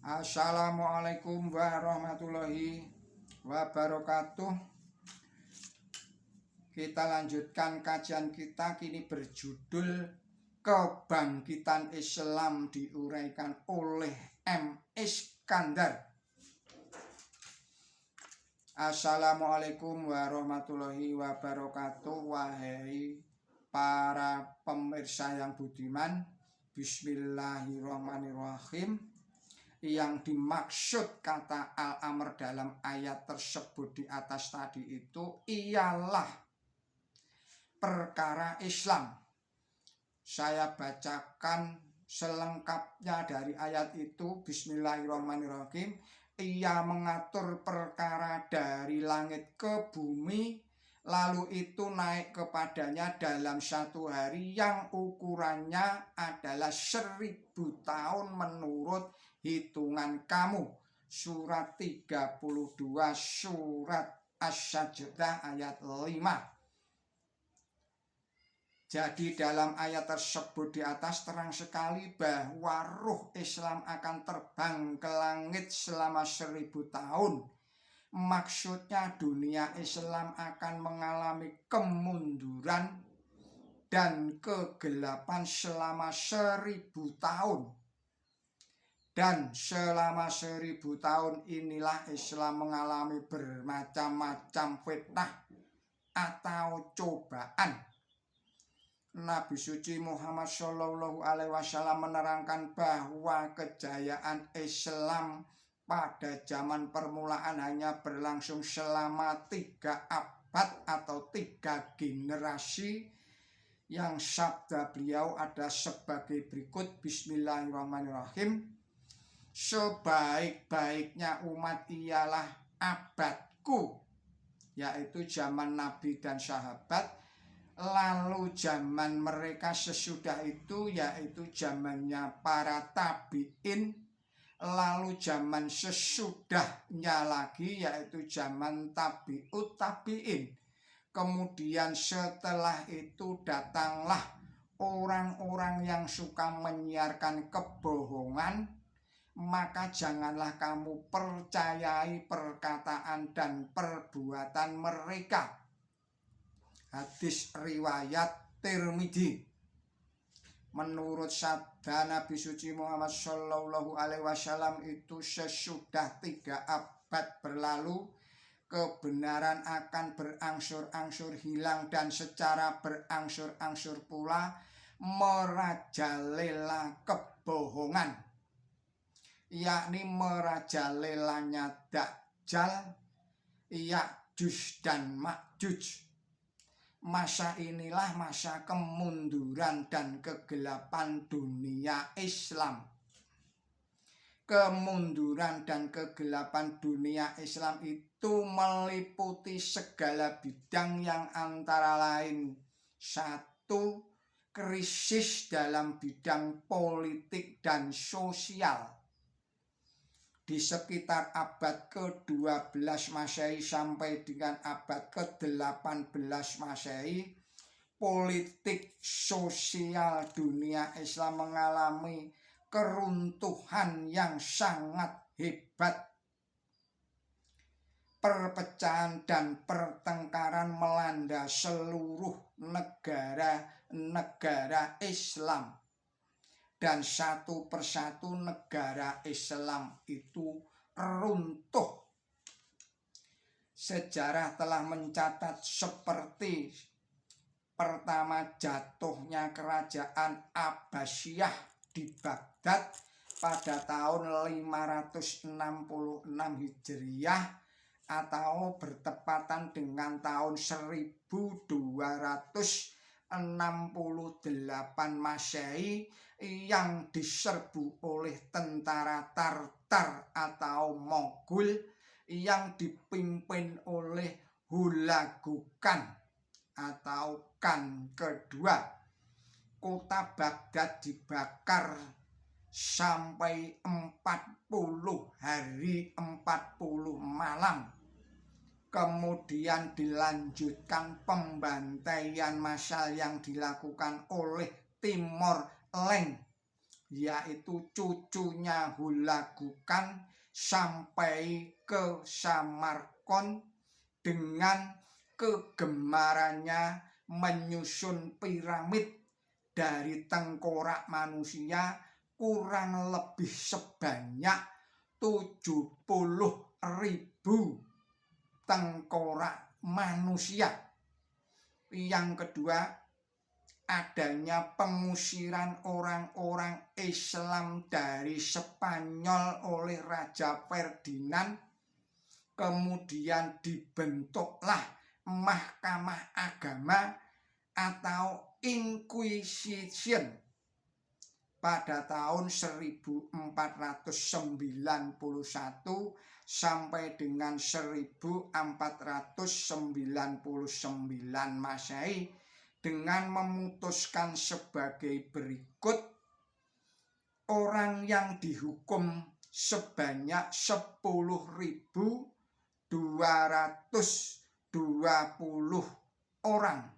Assalamualaikum warahmatullahi wabarakatuh. Kita lanjutkan kajian kita, kini berjudul Kebangkitan Islam diuraikan oleh M. Iskandar. Assalamualaikum warahmatullahi wabarakatuh. Wahai para pemirsa yang budiman, bismillahirrahmanirrahim. Yang dimaksud kata al-amr dalam ayat tersebut di atas tadi itu ialah perkara Islam. Saya bacakan selengkapnya dari ayat itu. Bismillahirrahmanirrahim. Ia mengatur perkara dari langit ke bumi, lalu itu naik kepadanya dalam satu hari yang ukurannya adalah 1000 tahun menurut hitungan kamu. Surat 32 surat Asy-Sajdah ayat 5. Jadi dalam ayat tersebut di atas terang sekali bahwa ruh Islam akan terbang ke langit selama 1000 tahun. Maksudnya dunia Islam akan mengalami kemunduran dan kegelapan selama 1000 tahun. Dan selama 1000 tahun inilah Islam mengalami bermacam-macam fitnah atau cobaan. Nabi suci Muhammad SAW menerangkan bahwa kejayaan Islam pada zaman permulaan hanya berlangsung selama 3 abad atau 3 generasi. Yang sabda beliau ada sebagai berikut. Bismillahirrahmanirrahim. Sebaik-baiknya umat ialah abadku, yaitu zaman Nabi dan sahabat. Lalu zaman mereka sesudah itu, yaitu zamannya para tabi'in. Lalu zaman sesudahnya lagi, yaitu zaman tabi'ut tabi'in. Kemudian setelah itu datanglah orang-orang yang suka menyiarkan kebohongan. Maka janganlah kamu percayai perkataan dan perbuatan mereka. Hadis riwayat Tirmidzi. Menurut sabda Nabi suci Muhammad SAW itu sesudah 3 abad berlalu, kebenaran akan berangsur-angsur hilang dan secara berangsur-angsur pula merajalela kebohongan, yakni merajalelanya Dajjal, Ya'juj dan Ma'juj. Masa inilah masa kemunduran dan kegelapan dunia Islam. Kemunduran dan kegelapan dunia Islam itu meliputi segala bidang yang antara lain: 1. Krisis dalam bidang politik dan sosial. Di sekitar abad ke-12 Masehi sampai dengan abad ke-18 Masehi, politik sosial dunia Islam mengalami keruntuhan yang sangat hebat. Perpecahan dan pertengkaran melanda seluruh negara-negara Islam. Dan satu persatu negara Islam itu runtuh. Sejarah telah mencatat seperti pertama jatuhnya kerajaan Abbasiyah di Baghdad pada tahun 566 Hijriah atau bertepatan dengan tahun 1268 Masehi, yang diserbu oleh tentara Tartar atau Mogul yang dipimpin oleh Hulagu Khan atau Khan kedua. Kota Baghdad dibakar sampai 40 hari 40 malam. Kemudian dilanjutkan pembantaian massal yang dilakukan oleh Timor Leng yaitu cucunya Hulagukan sampai ke Samarkand dengan kegemarannya menyusun piramid dari tengkorak manusia kurang lebih sebanyak 70.000 tengkorak manusia. Yang kedua, adanya pengusiran orang-orang Islam dari Spanyol oleh Raja Ferdinand. Kemudian dibentuklah Mahkamah Agama atau Inquisition pada tahun 1491 sampai dengan 1499 Masehi dengan memutuskan sebagai berikut: orang yang dihukum sebanyak 10.220 orang.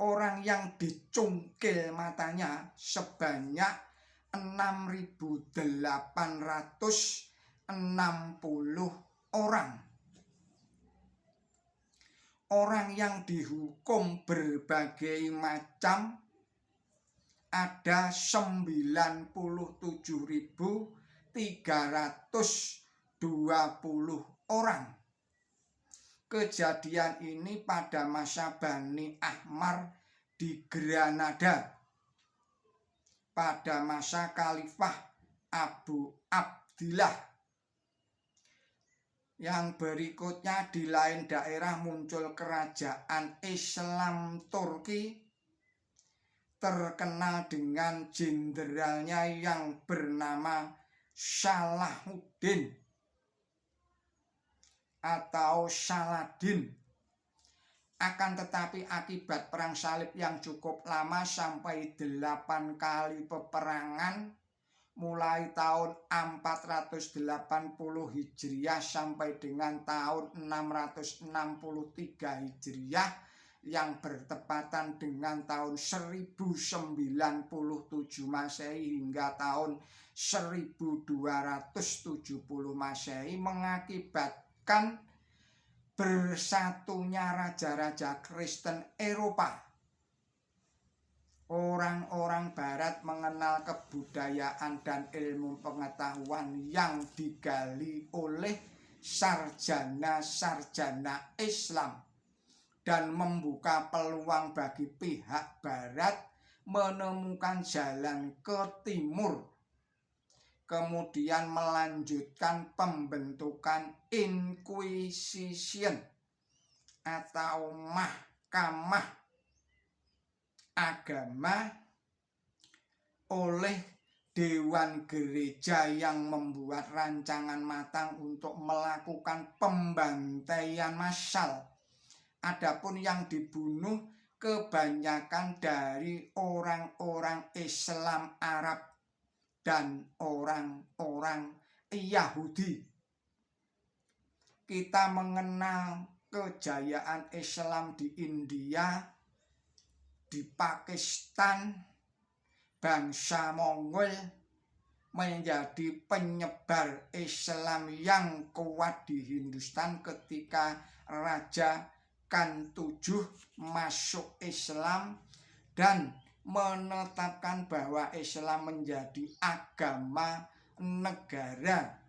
Orang yang dicungkil matanya sebanyak 6.860 orang. Orang yang dihukum berbagai macam ada 97.320 orang. Kejadian ini pada masa Bani Ahmar di Granada, pada masa Khalifah Abu Abdillah. Yang berikutnya, di lain daerah muncul kerajaan Islam Turki terkenal dengan jenderalnya yang bernama Salahuddin atau Saladin. Akan tetapi akibat perang salib yang cukup lama sampai 8 kali peperangan mulai tahun 480 Hijriah sampai dengan tahun 663 Hijriah yang bertepatan dengan tahun 1097 Masehi hingga tahun 1270 Masehi, mengakibatkan bersatunya raja-raja Kristen Eropa. Orang-orang Barat mengenal kebudayaan dan ilmu pengetahuan yang digali oleh sarjana-sarjana Islam dan membuka peluang bagi pihak Barat menemukan jalan ke timur. Kemudian melanjutkan pembentukan Inquisition atau Mahkamah Agama oleh Dewan Gereja yang membuat rancangan matang untuk melakukan pembantaian massal. Adapun yang dibunuh kebanyakan dari orang-orang Islam Arab dan orang-orang Yahudi. Kita mengenal kejayaan Islam di India, di Pakistan. Bangsa Mongol menjadi penyebar Islam yang kuat di Hindustan ketika Raja Khan VII masuk Islam dan menetapkan bahwa Islam menjadi agama negara.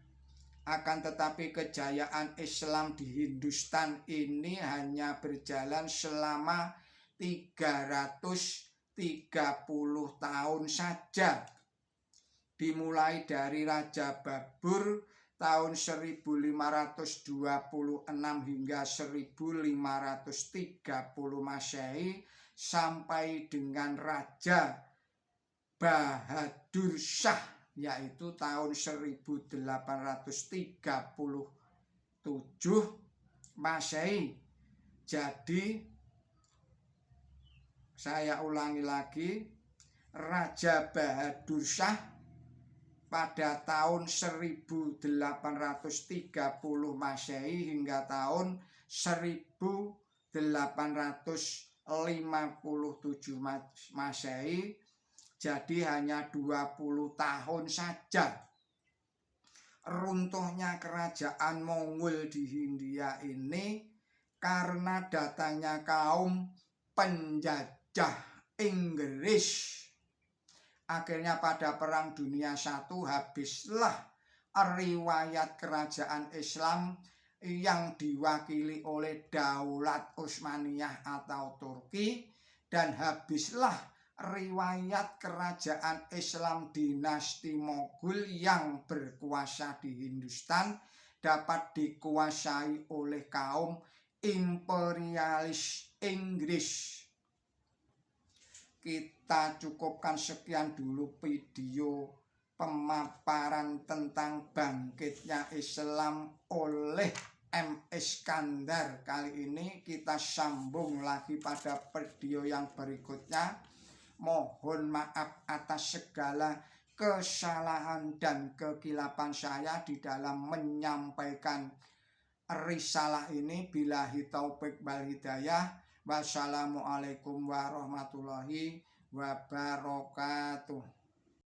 Akan tetapi kejayaan Islam di Hindustan ini hanya berjalan selama 330 tahun saja. Dimulai dari Raja Babur tahun 1526 hingga 1530 Masehi sampai dengan Raja Bahadur Shah yaitu tahun 1837 Masehi. Jadi saya ulangi lagi, Raja Bahadur Shah pada tahun 1830 Masehi hingga tahun 1857 Masehi. Jadi hanya 20 tahun saja runtuhnya kerajaan Mongol di Hindia ini karena datangnya kaum penjajah Inggris. Akhirnya pada Perang Dunia I habislah riwayat kerajaan Islam yang diwakili oleh Daulat Utsmaniyah atau Turki, dan habislah riwayat kerajaan Islam dinasti Moghul yang berkuasa di Hindustan dapat dikuasai oleh kaum imperialis Inggris. Kita cukupkan sekian dulu video pemaparan tentang bangkitnya Islam oleh M. Iskandar. Kali ini kita sambung lagi pada video yang berikutnya. Mohon maaf atas segala kesalahan dan kekilapan saya di dalam menyampaikan risalah ini. Billahi taufik wal hidayah. Wassalamualaikum warahmatullahi wabarakatuh.